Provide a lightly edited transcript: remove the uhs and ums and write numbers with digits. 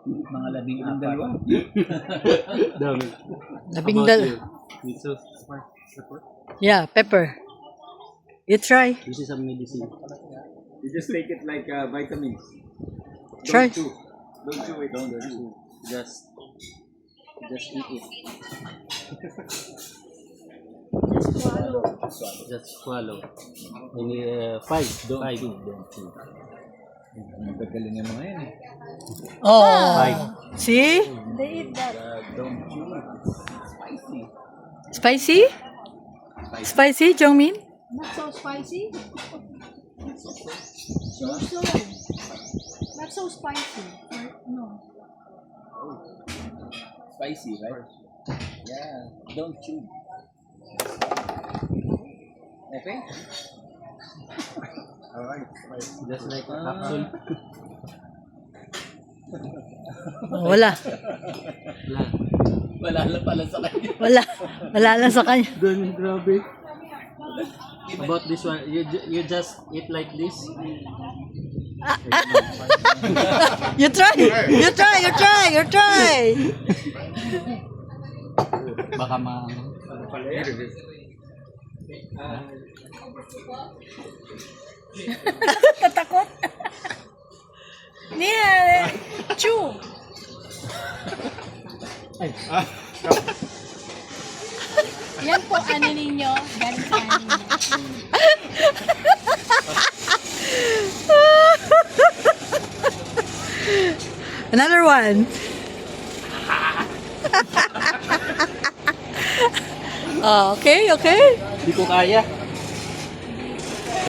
Mga 14. Dami. Labing dal. Yeah, pepper. You try. This is a medicine. You just take it like vitamins. Try. Don't chew it. Don't do. Just eat it. Just swallow. Ini 5. Don't chew. Magagaling yung mga yan eh. Oh. Five. See? They eat that. Don't chew. Spicy. Spicy? Spicy, Jongmin? Not so spicy. So. Not so spicy. No. Spicy, right? Yeah. Don't chew. Okay? Alright. Just like a capsule. Wala. Wala na pala sa kanya. Wala lang sa kanya. Ganun, grabe. About this one, you just eat like this. You try. You try. You try. You try. Baka Tatakot. Niya. Chew. Yan po ano ninyo. Galing sa ano ninyo. Another one. Oh, okay, okay. Hindi ko kaya.